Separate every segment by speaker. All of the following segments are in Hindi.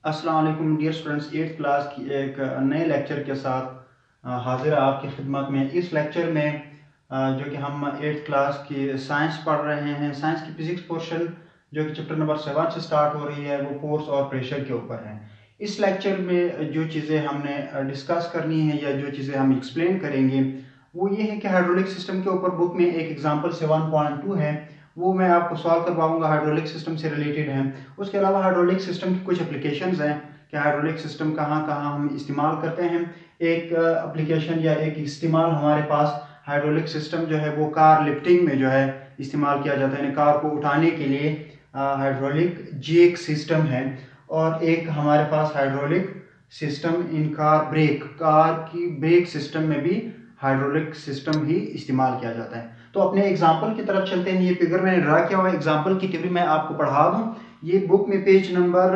Speaker 1: अस्सलाम वालेकुम डियर स्टूडेंट्स, 8th क्लास की एक नए लेक्चर के साथ हाजिर है आपकी खिदमत में। इस लेक्चर में जो कि हम 8th क्लास की साइंस पढ़ रहे हैं, साइंस की फिजिक्स पोर्शन जो कि चैप्टर नंबर 7 से स्टार्ट हो रही है, वो फोर्स और प्रेशर के ऊपर है। इस लेक्चर में जो चीज़ें हमने डिस्कस करनी है या जो चीज़ें हम एक्सप्लेन करेंगे वो ये है कि हाइड्रोलिक सिस्टम के ऊपर बुक में एक एग्जाम्पल 7.2 है, वो मैं आपको सॉल्व करवाऊंगा, हाइड्रोलिक सिस्टम से रिलेटेड है। उसके अलावा हाइड्रोलिक सिस्टम की कुछ एप्लीकेशंस हैं कि हाइड्रोलिक सिस्टम कहाँ कहाँ हम इस्तेमाल करते हैं। एक एप्लीकेशन या एक इस्तेमाल हमारे पास हाइड्रोलिक सिस्टम जो है वो कार लिफ्टिंग में जो है इस्तेमाल किया जाता है, यानी कार को उठाने के लिए हाइड्रोलिक जैक सिस्टम है। और एक हमारे पास हाइड्रोलिक सिस्टम इन कार की ब्रेक सिस्टम में भी हाइड्रोलिक सिस्टम ही इस्तेमाल किया जाता है। तो अपने एग्जाम्पल की तरफ चलते हैं। ये फिगर मैंने ड्रा किया हुआ है, एग्जाम्पल की थ्योरी मैं आपको पढ़ा दूं। ये बुक में पेज नंबर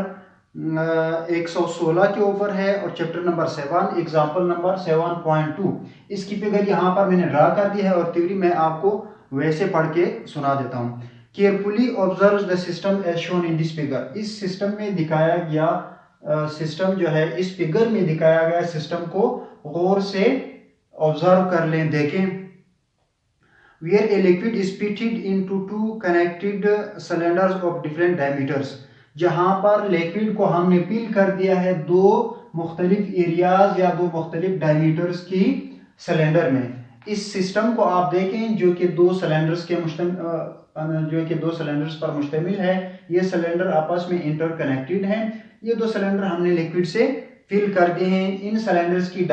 Speaker 1: 116 के ऊपर है और चैप्टर नंबर 7 एग्जाम्पल नंबर 7.2। इसकी फिगर यहाँ पर मैंने ड्रा कर दी है और थ्योरी मैं आपको वैसे पढ़ के सुना देता हूँ। Carefully observe the system as shown in this figure. इस सिस्टम में दिखाया गया सिस्टम जो है, इस फिगर में दिखाया गया सिस्टम को गौर से ऑब्जर्व कर लें, देखें। Where a liquid is pitted into two connected cylinders of different diameters, जहां पर लिक्विड को हमने पिल कर दिया है दो मुख्तलिफ एरियाज या दो मुख्तलिफ डायमीटर्स की सिलेंडर में। इस सिस्टम को आप देखें जो कि दो सिलेंडर्स पर मुश्तमिल है। ये सिलेंडर आपस में इंटरकनेक्टेड हैं। ये दो सिलेंडर हमने लिक्विड से फिल कर दिए हैं। इन सिलेंडर्स की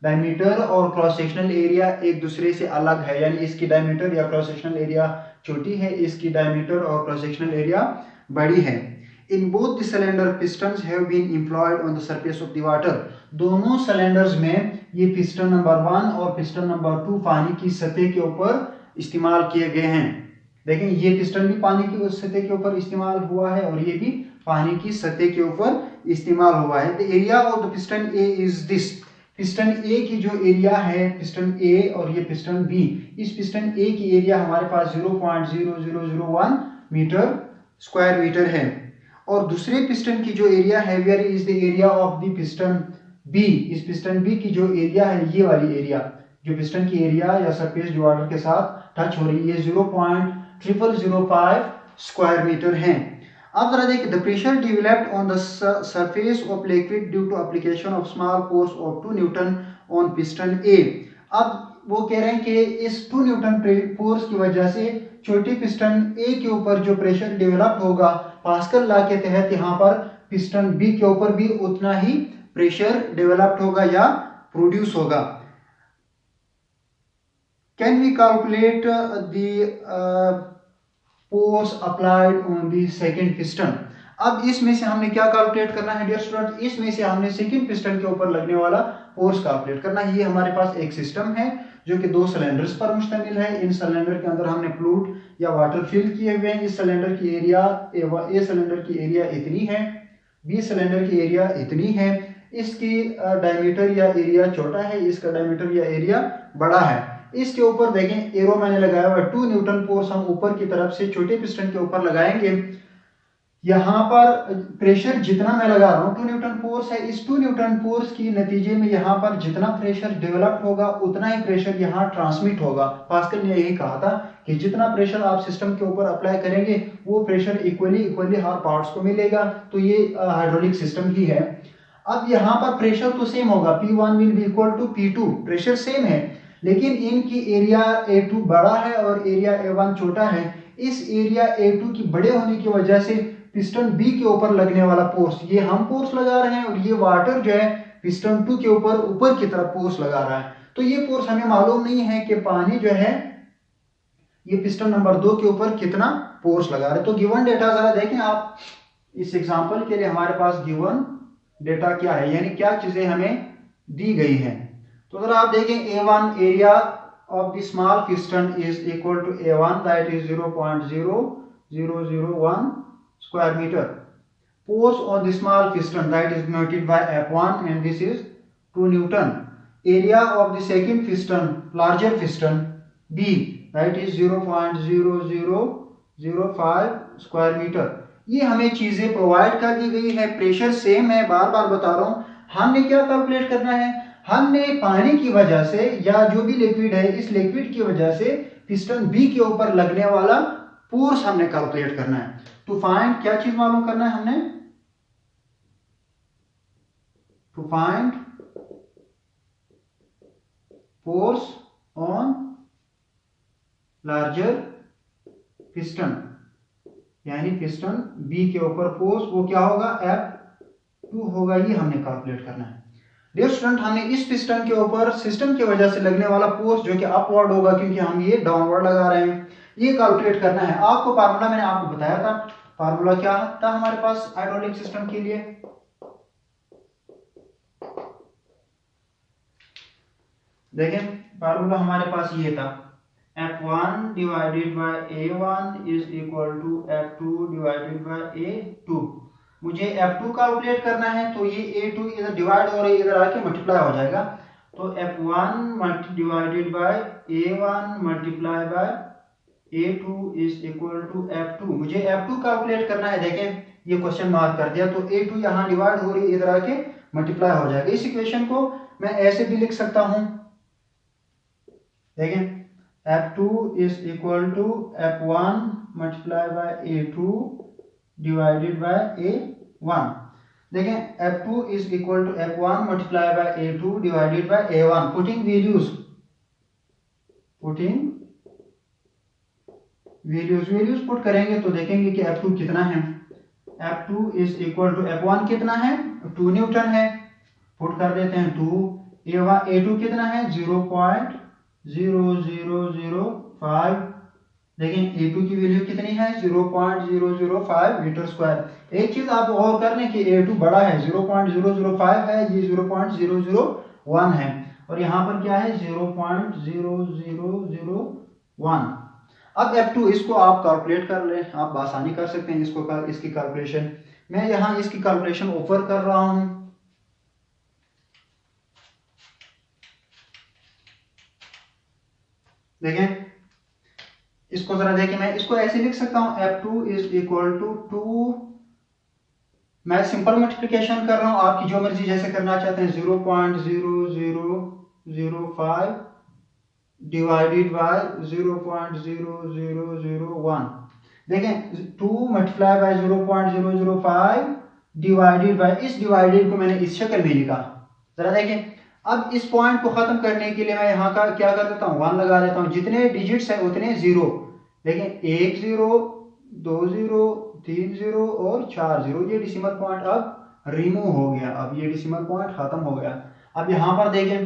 Speaker 1: डायमीटर और क्रॉस सेक्शनल एरिया एक दूसरे से अलग है, यानी इसकी डायमीटर या क्रॉस सेक्शनल एरिया छोटी है, इसकी डायमीटर और क्रॉस सेक्शनल एरिया बड़ी है। In both the cylinder pistons have been employed on the surface of the water. दोनों सिलेंडर्स में ये पिस्टन नंबर 1 और पिस्टन नंबर 2 पानी की सतह के ऊपर इस्तेमाल किए गए हैं। देखें, ये पिस्टन भी पानी की सतह के ऊपर इस्तेमाल हुआ है और ये भी पानी की सतह के ऊपर इस्तेमाल हुआ है। The area of the piston A is this. Piston A की जो एरिया है, पिस्टन ए और ये पिस्टन बी, इस पिस्टन ए की एरिया हमारे पास 0.0001 मीटर स्क्वायर मीटर है। और दूसरे पिस्टन की जो एरिया है, where is the area of the piston B. इस पिस्टन बी की जो एरिया है, ये वाली एरिया जो पिस्टन की एरिया या सरफेस जो वाटर के साथ टच हो रही है, 0.0005 स्क्वायर मीटर है। अब जरा देखिए, the pressure developed on the surface of liquid due to application of small force of 2 newton on piston A. अब वो कह रहे हैं कि इस 2 न्यूटन फोर्स की वजह से छोटे पिस्टन ए के ऊपर जो प्रेशर डेवलप होगा पास्कल लॉ के तहत, यहाँ पर पिस्टन बी के ऊपर भी उतना ही प्रेशर डेवलप्ड होगा या प्रोड्यूस होगा। Can we calculate the force applied on the second piston. अब इसमें से हमने क्या कैलकुलेट करना है डियर स्टूडेंट, इसमें से हमने सेकंड पिस्टन के ऊपर लगने वाला फोर्स कैलकुलेट करना है। ये हमारे पास एक सिस्टम है जो कि दो सिलेंडर्स पर मुश्तमिल है। इन सिलेंडर के अंदर हमने फ्लूइड या वाटर फिल किए हुए हैं। इस सिलेंडर की एरिया ए सिलेंडर की एरिया इतनी है, बी सिलेंडर की एरिया इतनी है। इसकी डायमीटर या एरिया छोटा है, इसका डायमीटर या एरिया बड़ा है। इसके ऊपर देखें, एरो मैंने लगाया हुआ है, 2 न्यूटन फोर्स हम ऊपर की तरफ से छोटे पिस्टन के ऊपर लगाएंगे। यहाँ पर प्रेशर जितना मैं लगा रहा हूँ 2 न्यूटन फोर्स है। इस 2 न्यूटन फोर्स की नतीजे में यहाँ पर जितना प्रेशर डेवलप होगा उतना ही प्रेशर यहाँ ट्रांसमिट होगा। पास्कल ने यही कहा था कि जितना प्रेशर आप सिस्टम के ऊपर अप्लाई करेंगे वो प्रेशर इक्वली हर पार्ट्स को मिलेगा। तो ये हाइड्रोलिक सिस्टम ही है। अब यहाँ पर प्रेशर तो सेम होगा, P1 will be equal to P2, pressure same है, लेकिन इनकी एरिया A2 बड़ा है और एरिया A1 छोटा है। इस एरिया A2 की बड़े होने की वजह से पिस्टन B के ऊपर लगने वाला फोर्स, ये हम फोर्स लगा रहे हैं और ये वाटर जो है पिस्टन 2 के ऊपर की तरफ फोर्स लगा रहा है। तो ये फोर्स हमें मालूम नहीं है कि पानी जो है ये पिस्टन नंबर 2 के ऊपर कितना फोर्स लगा रहा है। तो गिवन डेटा जरा देखें आप, इस एग्जाम्पल के लिए हमारे पास गिवन डेटा क्या है, यानी क्या चीजें हमें दी गई हैं। तो अगर आप देखें, A1 area of the small piston is equal to A1 that is 0.0001 square metre. Force on the small piston that is denoted by F1 and this is 2 newton. Area of the second piston, larger piston B that is 0.0005 square metre. ये हमें चीजें प्रोवाइड कर दी गई है, प्रेशर सेम है, बार बार बता रहा हूं। हमने क्या कैलकुलेट करना है, हमने पानी की वजह से या जो भी लिक्विड है इस लिक्विड की वजह से पिस्टन बी के ऊपर लगने वाला फोर्स हमने कैलकुलेट करना है। टू फाइंड क्या चीज मालूम करना है हमने, to find force on larger piston, यानी पिस्टन बी के ऊपर फोर्स वो क्या होगा, F2 होगा, ये हमने कैलकुलेट करना है। डियर स्टूडेंट, हमने इस पिस्टन के ऊपर सिस्टम की वजह से लगने वाला फोर्स जो कि अपवर्ड होगा क्योंकि हम ये डाउनवर्ड लगा रहे हैं, ये कैलकुलेट करना है। आपको फार्मूला मैंने आपको बताया था, फार्मूला क्या था हमारे पास हाइड्रोलिक सिस्टम के लिए, देखें फार्मूला हमारे पास ये था, F1 divided by A1 is equal to F2 divided by A2। मुझे F2 कैलकुलेट करना है तो ये A2 इधर डिवाइड हो रही है, इधर आके मल्टीप्लाई हो जाएगा, तो F1 divided by A1 multiply by A2 is equal to F2। मुझे F2 कैलकुलेट करना है, देखें ये क्वेश्चन मार्क कर दिया, तो A2 यहाँ डिवाइड हो रही है, इधर आके मल्टीप्लाई हो जाएगा। इस इक्वेशन को मैं ऐसे भी लिख सकता हूं, देखें F2 is equal to F1 multiplied by A2 divided by A1। देखें F2 is equal to F1 multiplied by A2 divided by A1। putting values put करेंगे तो देखेंगे कि F2 कितना है, F2 is equal to F1 कितना है, 2 न्यूटन है, पुट कर देते हैं 2, A2 कितना है 0.0005। देखें A2 की वैल्यू कितनी है 0.005 मीटर स्क्वायर। एक चीज आप और कर लें कि A2 बड़ा है, 0.005 है, ये 0.001 है, और यहाँ पर क्या है 0.0001। अब F2 इसको आप कैलकुलेट कर लें, आप आसानी कर सकते हैं इसको, इसकी कैलकुलेशन मैं यहाँ इसकी कैलकुलेशन ऑफर कर रहा हूँ। देखें इसको जरा देखें, मैं इसको ऐसे लिख सकता हूं F2 इज इक्वल टू 2, मैं सिंपल मल्टीप्लिकेशन कर रहा हूं, आपकी जो मर्जी जैसे करना चाहते हैं, 0.0005 डिवाइडेड बाय 0.0001। देखें 2 मल्टीप्लाई बाय 0.005 डिवाइडेड बाय, इस डिवाइडेड को मैंने इस शक्ल में लिखा, जरा देखें। अब इस पॉइंट को खत्म करने के लिए मैं यहाँ का क्या कर देता हूँ 1 लगा देता हूँ, जितने डिजिट्स हैं उतने जीरो, देखें 1 0 2 0 3 0 और 4 0, ये डिसिमल पॉइंट अब रिमूव हो गया, अब ये डिसिमल पॉइंट खत्म हो गया। अब यहाँ पर देखें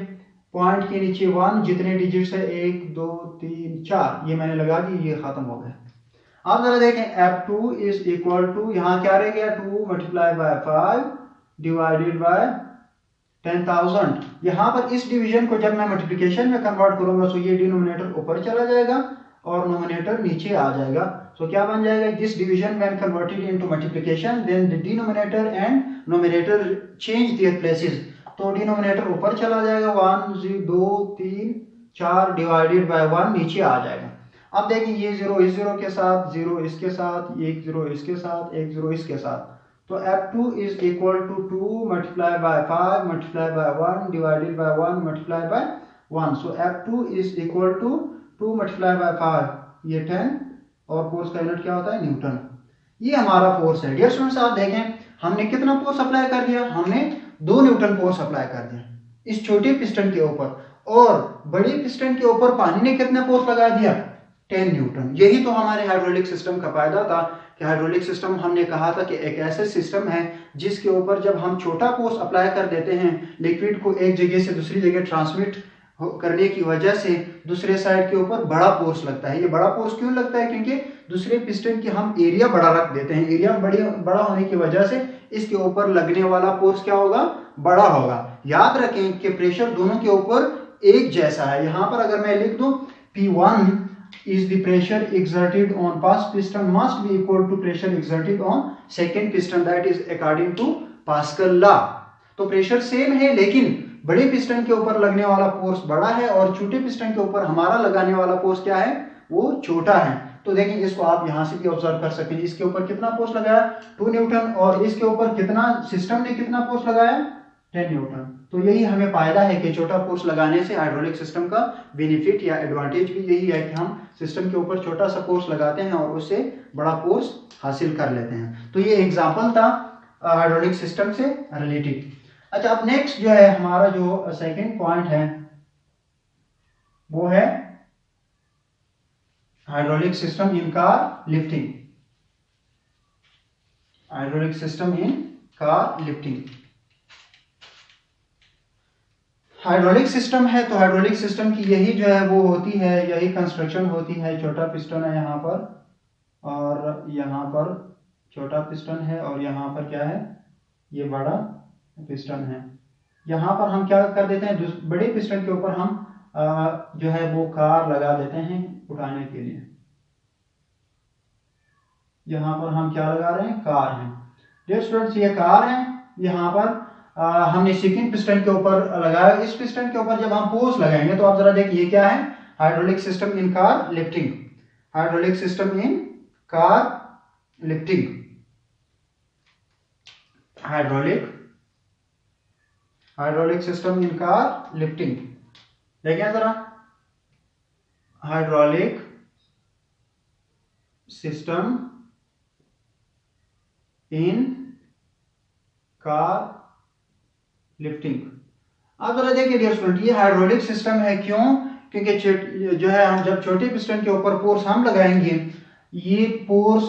Speaker 1: पॉइंट के नीचे 1, जितने डिजिट्स है 1 2 3 4, ये मैंने लगा दी, ये खत्म हो गया। अब जरा देखें F2 इज इक्वल टू, यहाँ क्या रह गया 2 मल्टीप्लाई बाय 5 डिवाइडेड बाय 10,000। यहाँ पर इस डिवीजन को जब मैं मल्टीप्लिकेशन में कन्वर्ट करूंगा तो ये डिनोमिनेटर ऊपर चला जाएगा और नोमिनेटर नीचे आ जाएगा। तो क्या बन जाएगा, this division when converted into multiplication then the denominator and numerator change their places. तो डिनोमिनेटर ऊपर चला जाएगा, 1 2 3 4 डिवाइडेड बाय 1 नीचे आ जाएगा। अब देखिए ये 0 इस 0 के साथ, 0 इसके साथ, 1 0 इसके साथ, 1 0 इसके साथ, तो F2 is equal to 2 multiply by 5 multiply by 1 divided by 1 multiply by 1। So F2 is equal to 2 multiply by 5, ये 10, और फोर्स का यूनिट क्या होता है न्यूटन। ये हमारा फोर्स है। डियर स्टूडेंट्स आप देखें हमने कितना फोर्स अप्लाई कर दिया, हमने 2 न्यूटन फोर्स अप्लाई कर दिया इस छोटे पिस्टन के ऊपर, और बड़े पिस्टन के ऊपर पानी ने कितना फोर्स लगा दिया 10 न्यूटन। यही तो हमारे हाइड्रोलिक सिस्टम का फायदा था कि हाइड्रोलिक सिस्टम हमने कहा था कि एक ऐसे सिस्टम है जिसके ऊपर जब हम छोटा फोर्स अप्लाई कर देते हैं, लिक्विड को एक जगह से दूसरी जगह ट्रांसमिट करने की वजह से दूसरे साइड के ऊपर बड़ा फोर्स लगता है। ये बड़ा फोर्स क्यों लगता है, क्योंकि दूसरे पिस्टन की हम एरिया बड़ा रख देते हैं, एरिया बड़ा होने की वजह से इसके ऊपर लगने वाला फोर्स क्या होगा, बड़ा होगा। याद रखें कि प्रेशर दोनों के ऊपर एक जैसा है। यहाँ पर अगर मैं लिख दूं P1 is the pressure exerted on first piston must be equal to pressure exerted on second piston, that is according to Pascal law। तो प्रेशर सेम है लेकिन बड़े पिस्टन के ऊपर लगने वाला फोर्स बड़ा है और छोटे पिस्टन के ऊपर हमारा लगाने वाला फोर्स क्या है, वो छोटा है। तो देखें इसको आप यहाँ से भी ऑब्जर्व कर सकते हैं, इसके ऊपर कितना फोर्स लगाया 2 न्यूटन और इसके ऊपर कितना सिस्टम ने कितना फोर्स लगाया 10 न्यूटन। तो यही हमें फायदा है कि छोटा फोर्स लगाने से हाइड्रोलिक सिस्टम का बेनिफिट या एडवांटेज भी यही है कि हम सिस्टम के ऊपर छोटा सा फोर्स लगाते हैं और उससे बड़ा फोर्स हासिल कर लेते हैं। तो ये एग्जांपल था हाइड्रोलिक सिस्टम से रिलेटेड। अच्छा, अब नेक्स्ट जो है हमारा जो सेकंड पॉइंट है वो है hydraulic system in car lifting. Hydraulic system in car lifting. Hydraulic system है तो हाइड्रोलिक सिस्टम की यही जो है वो होती है, यही कंस्ट्रक्शन होती है। छोटा पिस्टन है यहाँ पर और यहाँ पर छोटा पिस्टन है और यहाँ पर क्या है ये बड़ा पिस्टन है। यहाँ पर हम क्या कर देते हैं, बड़े पिस्टन के ऊपर हम जो है वो कार लगा देते हैं उठाने के लिए। यहाँ पर हम क्या लगा रहे हैं, कार है। डियर स्टूडेंट्स ये कार है, यहाँ पर हमने सेकंड पिस्टन के ऊपर लगाया। इस पिस्टन के ऊपर जब हम फोर्स लगाएंगे तो आप जरा देखिए क्या है, hydraulic system in car lifting. Hydraulic system in car lifting. Hydraulic system in car lifting. देखिए जरा, hydraulic system in car lifting. आप जरा देखिए डियर स्टूडेंट, ये हाइड्रोलिक सिस्टम है। क्यों? क्योंकि जो है हम जब छोटे पिस्टन के ऊपर फोर्स हम लगाएंगे, ये फोर्स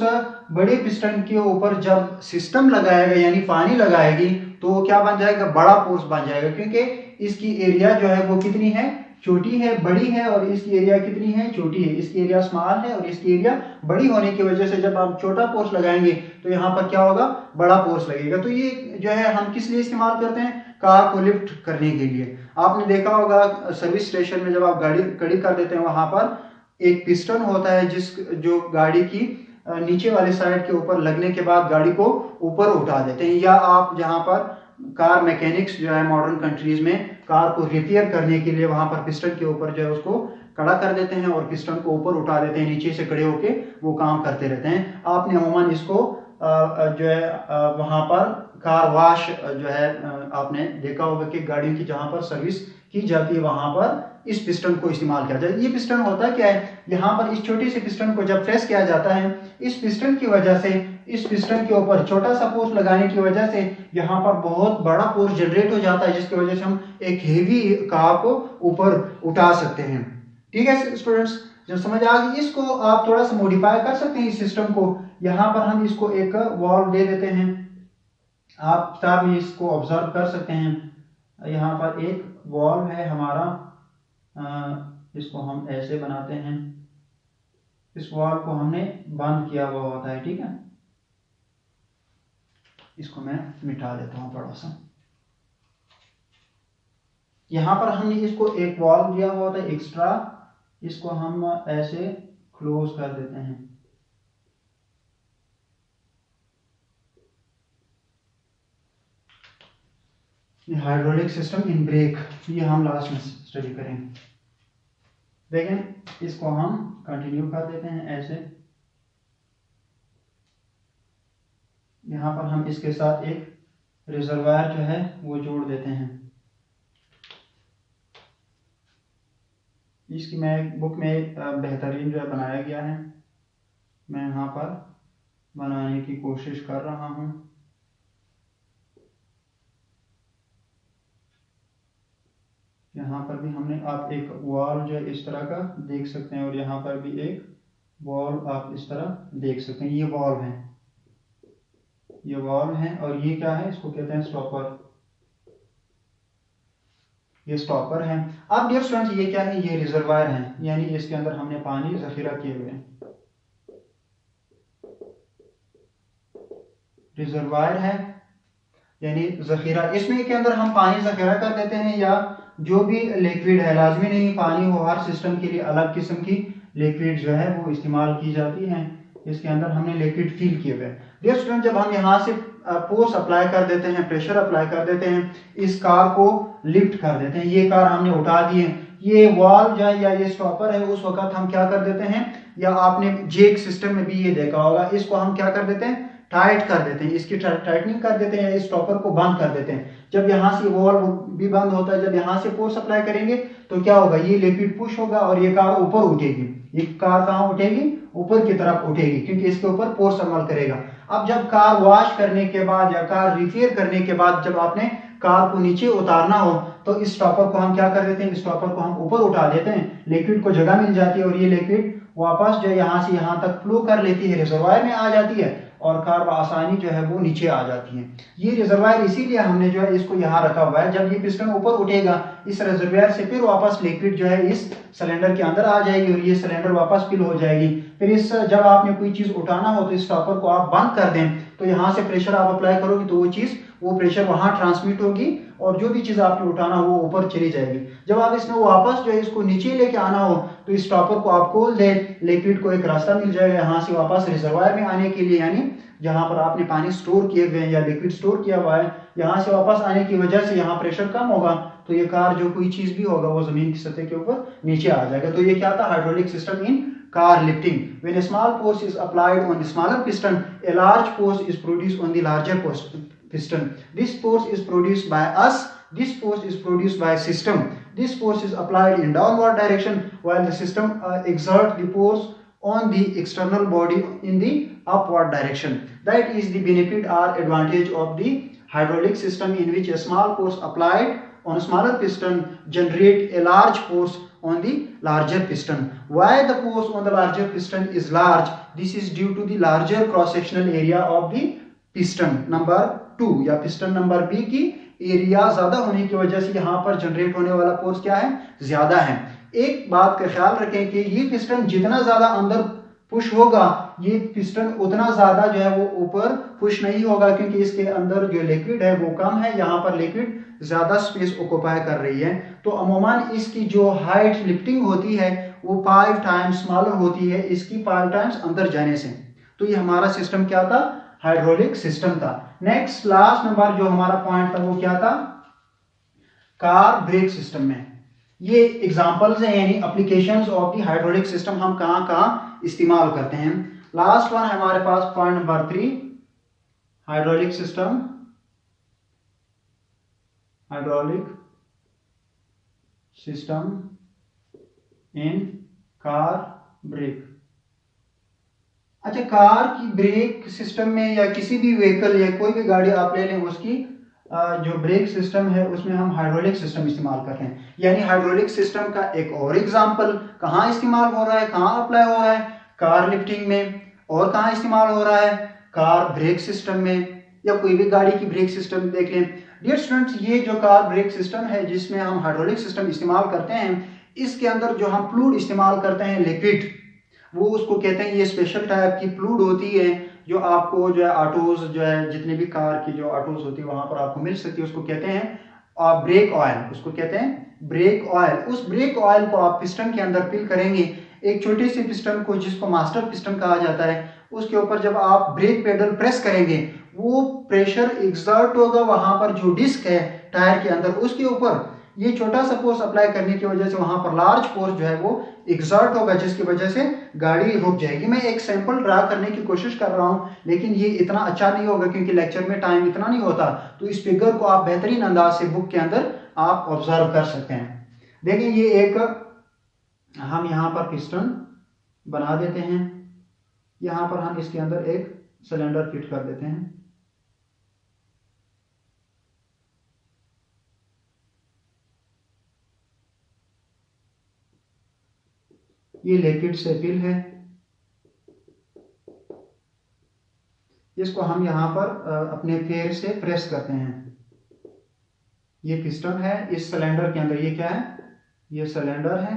Speaker 1: बड़े पिस्टन के ऊपर जब सिस्टम लगाएगा यानी पानी लगाएगी तो क्या बन जाएगा, बड़ा फोर्स बन जाएगा। क्योंकि इसकी एरिया जो है वो कितनी है, छोटी है, बड़ी है, और इसकी एरिया कितनी है, छोटी है। इसकी एरिया स्मॉल है और इसकी एरिया बड़ी होने की वजह से जब आप छोटा फोर्स लगाएंगे तो यहाँ पर क्या होगा, बड़ा फोर्स लगेगा। तो ये जो है हम किस लिए इस्तेमाल करते हैं, कार को लिफ्ट करने के लिए। आपने देखा होगा सर्विस स्टेशन में जब आप गाड़ी खड़ी कर देते हैं, वहां पर एक पिस्टन होता है जो गाड़ी की नीचे वाले साइड के ऊपर लगने के बाद गाड़ी को ऊपर उठा देते हैं। या आप जहां पर कार मैकेनिक्स जो है मॉडर्न कंट्रीज में कार को रिपेयर करने के लिए वहां पर पिस्टन के ऊपर जो है उसको खड़ा कर देते हैं और पिस्टन को ऊपर उठा देते हैं, नीचे से खड़े होके वो काम करते रहते हैं। आपने अमूमन इसको जो है वहां पर कार वॉश जो है आपने देखा होगा कि गाड़ियों की जहां पर सर्विस की जाती है वहां पर इस पिस्टन को इस्तेमाल किया जाता है। ये पिस्टन होता क्या है, यहाँ पर इस छोटे से पिस्टन को जब प्रेस किया जाता है, इस पिस्टन की वजह से, इस पिस्टन के ऊपर छोटा सा फोर्स लगाने की वजह से यहाँ पर बहुत बड़ा फोर्स जनरेट हो जाता है, जिसकी वजह से हम एक हेवी कार को ऊपर उठा सकते हैं। ठीक है स्टूडेंट्स, जब समझ आ गई, इसको आप थोड़ा सा मॉडिफाई कर सकते हैं इस सिस्टम को। यहाँ पर हम इसको एक वॉल्व दे देते हैं, आप किताब में इसको ऑब्जर्व कर सकते हैं। यहाँ पर एक वॉल्व है हमारा, इसको हम ऐसे बनाते हैं, इस वॉल्व को हमने बंद किया हुआ होता है। ठीक है, इसको मैं मिटा देता हूँ थोड़ा सा। यहाँ पर हमने इसको एक वॉल्व दिया हुआ होता है एक्स्ट्रा, इसको हम ऐसे क्लोज कर देते हैं। हाइड्रोलिक सिस्टम इन ब्रेक, ये हम लास्ट में स्टडी करेंगे। देखें, इसको हम कंटिन्यू कर देते हैं ऐसे। यहाँ पर हम इसके साथ एक रिजर्वायर जो है वो जोड़ देते हैं। इसकी मैं बुक में बेहतरीन जो है बनाया गया है, मैं यहाँ पर बनाने की कोशिश कर रहा हूँ। यहाँ पर भी हमने आप एक वॉल जो है इस तरह का देख सकते हैं और यहाँ पर भी एक वॉल आप इस तरह देख सकते हैं। ये वॉल है, ये वॉल है और ये क्या है, इसको कहते हैं स्टॉपर। ये स्टॉपर है। अब डियर स्टूडेंट्स ये क्या है, ये रिजर्वायर है, यानी इसके अंदर हमने पानी जखीरा किए हुए हैं। रिजर्वायर है यानी जखीरा, इसमें के अंदर हम पानी जखीरा कर देते हैं या जो भी लिक्विड है, लाजमी नहीं पानी हो, हर सिस्टम के लिए अलग किस्म की लिक्विड जो है वो इस्तेमाल की जाती है। इसके अंदर हमने लिक्विड फिल किए हुए। डियर स्टूडेंट, जब हम यहाँ से फोर्स अप्लाई कर देते हैं, प्रेशर अप्लाई कर देते हैं, इस कार को लिफ्ट कर देते हैं, ये कार हमने उठा दी है, ये वॉल जो है या ये स्टॉपर है, उस वक्त हम क्या कर देते हैं, या आपने जेक सिस्टम में भी ये देखा होगा, इसको हम क्या कर देते हैं, टाइट कर देते हैं, इसकी टाइटनिंग कर देते हैं या इस स्टॉपर को बंद कर देते हैं। जब यहाँ से वॉल भी बंद होता है, जब यहाँ से फोर्स अप्लाई करेंगे तो क्या होगा, ये लिक्विड पुश होगा और ये कार ऊपर उठेगी। ये कार कहाँ उठेगी, ऊपर की तरफ उठेगी, क्योंकि इसके ऊपर फोर्स अमल करेगा। अब जब कार वॉश करने के बाद या कार रिपेयर करने के बाद जब आपने कार को नीचे उतारना हो तो इस स्टॉपर को हम क्या कर देते हैं, इस स्टॉपर को हम ऊपर उठा देते हैं, लिक्विड को जगह मिल जाती है और ये लिक्विड वापस जो यहाँ से यहाँ तक फ्लो कर लेती है, रिजर्वायर में आ जाती है और कार आसानी जो है वो नीचे आ जाती है। ये रिजर्वायर इसीलिए हमने जो है इसको यहाँ रखा हुआ है। जब ये पिस्टन ऊपर उठेगा इस रिजर्वायर से फिर वापस लिक्विड जो है इस सिलेंडर के अंदर आ जाएगी और ये सिलेंडर वापस फिल हो जाएगी। फिर इस जब आपने कोई चीज उठाना हो तो इस स्टॉपर को आप बंद कर दें, तो यहाँ से प्रेशर आप अप्लाई करोगे तो वो प्रेशर वहां ट्रांसमिट होगी और जो भी चीज आपने उठाना हो वो ऊपर चली जाएगी। जब आप इसमें वापस जो है इसको नीचे लेके आना हो तो इस स्टॉपर को आप खोल दे, लिक्विड को एक रास्ता मिल जाएगा यहाँ से वापस रिजर्वायर में आने के लिए, यानी जहां पर आपने पानी स्टोर किए हुए हैं या लिक्विड स्टोर किया हुआ है, यहाँ से वापस आने की वजह से यहाँ प्रेशर कम होगा तो ये कार जो कोई चीज भी होगा वो जमीन की सतह के ऊपर नीचे आ जाएगा। तो ये क्या था, hydraulic system in car lifting. When a small force is applied on the smaller piston, a large force is produced on the larger piston. This force is produced by us. This force is produced by system. This force is applied in downward direction while the system exerts the force on the external body in the upward direction. That is the benefit or advantage of the hydraulic system, in which a small force applied on a smaller piston generate a large force on the larger piston. Why the force on the larger piston is large? This is due to the larger cross sectional area of the piston number 2 या piston number B की एरिया ज्यादा होने की वजह से यहाँ पर जनरेट होने वाला फोर्स क्या है, ज्यादा है। एक बात का ख्याल रखें कि ये पिस्टन जितना ज्यादा अंदर पुश होगा ये पिस्टन उतना ज्यादा जो है वो ऊपर पुश नहीं होगा, क्योंकि इसके अंदर जो लिक्विड है वो कम है, यहाँ पर लिक्विड ज्यादा स्पेस ऑक्यूपाई कर रही है। तो अमूमन इसकी जो हाइट लिफ्टिंग होती है वो 5 टाइम्स स्मॉलर होती है इसकी 5 टाइम्स अंदर जाने से। तो ये हमारा सिस्टम क्या था, हाइड्रोलिक सिस्टम था। नेक्स्ट लास्ट नंबर जो हमारा पॉइंट था वो क्या था, कार ब्रेक सिस्टम में। ये एग्जांपल्स हैं यानी applications of the hydraulic system, हम कहां कहां इस्तेमाल करते हैं। लास्ट वन हमारे पास point number 3, hydraulic system, hydraulic system in car brake. अच्छा, कार की ब्रेक सिस्टम में या किसी भी व्हीकल या कोई भी गाड़ी आप ले लें उसकी जो ब्रेक सिस्टम है उसमें हम हाइड्रोलिक सिस्टम इस्तेमाल करते हैं। यानी हाइड्रोलिक सिस्टम का एक और एग्जांपल कहाँ इस्तेमाल हो रहा है, कहाँ अप्लाई हो रहा है, कार लिफ्टिंग में। और कहाँ इस्तेमाल हो रहा है, कार ब्रेक सिस्टम में, या कोई भी गाड़ी की ब्रेक सिस्टम देख लें। डियर स्टूडेंट्स, ये जो कार ब्रेक सिस्टम है जिसमें हम हाइड्रोलिक सिस्टम इस्तेमाल करते हैं, इसके अंदर जो हम फ्लूइड इस्तेमाल करते हैं लिक्विड, वो उसको कहते हैं, ये स्पेशल टाइप की फ्लूइड होती है जो आपको जो है ऑटोज जो है जितने भी कार की जो ऑटोज होती है वहां पर आपको मिल सकती है। उसको कहते हैं ब्रेक ऑयल, उसको कहते हैं ब्रेक ऑयल। उस ब्रेक ऑयल को आप पिस्टन के अंदर फिल करेंगे, एक छोटे से पिस्टन को जिसको मास्टर पिस्टन कहा जाता है, उसके ऊपर जब आप ब्रेक पेडल प्रेस करेंगे वो प्रेशर एक्सर्ट होगा वहां पर जो डिस्क है टायर के अंदर उसके ऊपर। ये छोटा सा फोर्स अप्लाई करने की वजह से वहां पर लार्ज फोर्स जो है वो एक्सर्ट होगा जिसकी वजह से गाड़ी रुक जाएगी। मैं एक सैंपल ड्रा करने की कोशिश कर रहा हूं लेकिन ये इतना अच्छा नहीं होगा क्योंकि लेक्चर में टाइम इतना नहीं होता। तो इस फिगर को आप बेहतरीन अंदाज से बुक के अंदर आप ऑब्जर्व कर सकते हैं। देखिए, ये एक हम यहाँ पर पिस्टन बना देते हैं, यहाँ पर हम इसके अंदर एक सिलेंडर फिट कर देते हैं। ये लिक्विड से फिल है, इसको हम यहाँ पर अपने फेर से प्रेस करते हैं। ये पिस्टन है, इस सिलेंडर के अंदर ये क्या है, ये सिलेंडर है,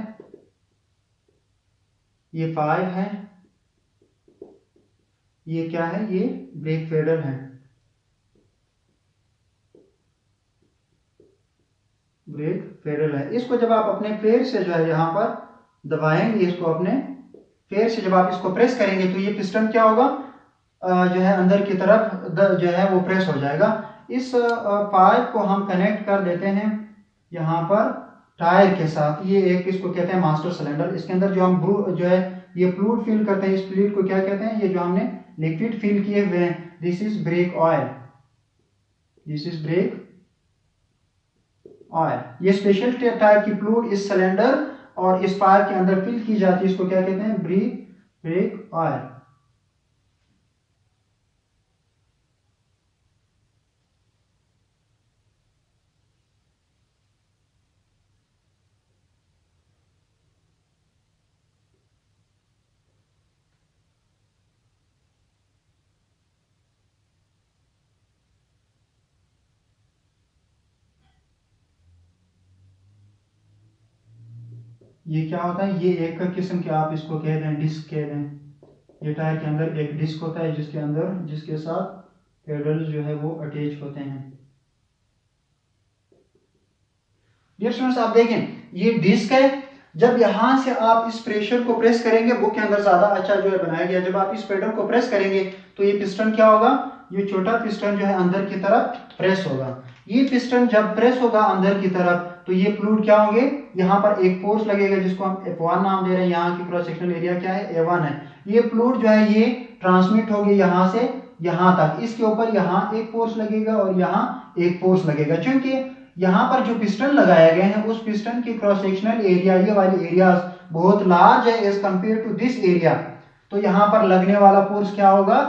Speaker 1: ये पाइप है, ये क्या है, ये ब्रेक पेडल है। ब्रेक पेडल है, इसको जब आप अपने पैर से जो है यहाँ पर दबाएंगे, इसको अपने पैर से जब आप इसको प्रेस करेंगे तो ये पिस्टन क्या होगा, जो है अंदर की तरफ जो है वो प्रेस हो जाएगा। इस पाइप को हम कनेक्ट कर देते हैं यहाँ पर टायर के साथ ये एक इसको कहते हैं मास्टर सिलेंडर। इसके अंदर जो हम जो है ये फ्लूइड फिल करते हैं, इस फ्लूइड को क्या कहते हैं, ये जो हमने लिक्विड फिल किए हुए हैं, this is brake oil, this is brake oil. ये स्पेशल टाइप की फ्लूइड इस सिलेंडर और इस फायर के अंदर फिल की जाती है, इसको क्या कहते हैं, ब्रेक ऑयल। ये क्या होता है, ये एक किस्म के आप इसको कह दें डिस्क कह दें। ये टायर के अंदर एक डिस्क होता है जिसके साथ पेडल्स जो है वो अटैच होते हैं। डियर स्टूडेंट्स आप देखें ये डिस्क है, जब यहां से आप इस प्रेशर को प्रेस करेंगे, बुक के अंदर ज्यादा अच्छा जो है बनाया गया, जब आप इस पेडल को प्रेस करेंगे तो ये पिस्टन क्या होगा, ये छोटा पिस्टन जो है अंदर की तरफ प्रेस होगा। ये पिस्टन जब प्रेस होगा अंदर की तरफ तो ये फ्लूइड क्या होंगे, यहाँ पर एक फोर्स लगेगा जिसको हम F1 नाम दे रहे हैं, यहाँ की क्रॉस सेक्शनल एरिया क्या है, A1 है। ये फ्लूइड जो है ये ट्रांसमिट होगी यहाँ से यहाँ तक, इसके ऊपर यहाँ एक फोर्स लगेगा और यहाँ एक फोर्स लगेगा। क्योंकि यहाँ पर जो पिस्टन लगाया गया है उस पिस्टन की क्रॉस सेक्शनल एरिया, ये वाली एरिया बहुत लार्ज है as compare to this area, तो यहाँ पर लगने वाला फोर्स क्या होगा,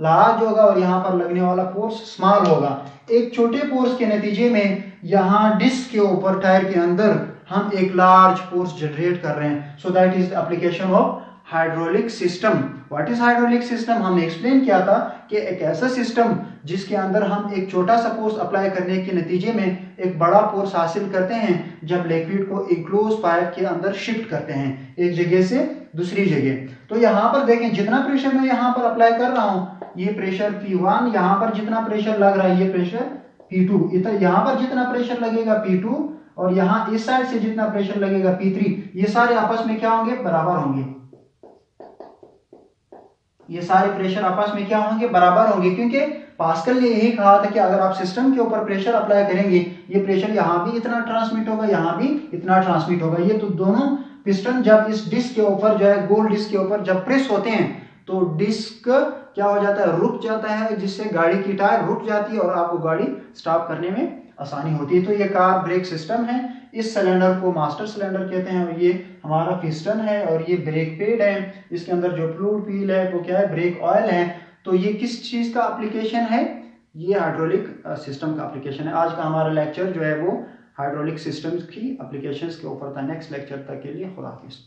Speaker 1: लार्ज होगा और यहाँ पर लगने वाला फोर्स स्मॉल होगा। एक छोटे फोर्स के नतीजे में यहाँ डिस्क के ऊपर टायर के अंदर हम एक लार्ज फोर्स जनरेट कर रहे हैं। So that is the application of hydraulic system. What is hydraulic system, हमने एक्सप्लेन किया था कि एक ऐसा सिस्टम जिसके अंदर हम एक छोटा सा फोर्स अप्लाई करने के नतीजे में एक बड़ा फोर्स हासिल करते हैं जब लिक्विड को एक क्लोज पाइप के अंदर शिफ्ट करते हैं एक जगह से दूसरी जगह। तो यहाँ पर देखें जितना प्रेशर मैं यहाँ पर अप्लाई कर रहा हूँ, ये प्रेशर P1, यहाँ पर जितना प्रेशर लग रहा है ये प्रेशर P2, इधर यहाँ पर जितना प्रेशर लगेगा P2 और यहाँ इस साइड से जितना प्रेशर लगेगा P3, ये सारे आपस में क्या होंगे, बराबर होंगे। ये सारे प्रेशर आपस में क्या होंगे, बराबर होंगे, क्योंकि पास्कल ने यही कहा था कि अगर आप सिस्टम के ऊपर प्रेशर अप्लाई करेंगे ये प्रेशर यहाँ भी इतना ट्रांसमिट होगा, यहाँ भी इतना ट्रांसमिट होगा। ये तो दोनों पिस्टन जब इस डिस्क के ऊपर जो है गोल डिस्क के ऊपर जब प्रेस होते हैं तो डिस्क क्या हो जाता है, रुक जाता है, जिससे गाड़ी की टायर रुक जाती है और आपको गाड़ी स्टॉप करने में आसानी होती है। तो ये कार ब्रेक सिस्टम है। इस सिलेंडर को मास्टर सिलेंडर कहते हैं और ये हमारा पिस्टन है और ये ब्रेक पैड है, इसके अंदर जो फ्लूइड फील है वो क्या है, ब्रेक ऑयल है। तो ये किस चीज का एप्लीकेशन है, ये हाइड्रोलिक सिस्टम का एप्लीकेशन है। आज का हमारा लेक्चर जो है वो हाइड्रोलिक सिस्टम्स की एप्लीकेशंस के ऊपर था। नेक्स्ट लेक्चर तक के लिए खुदा हाफिज़।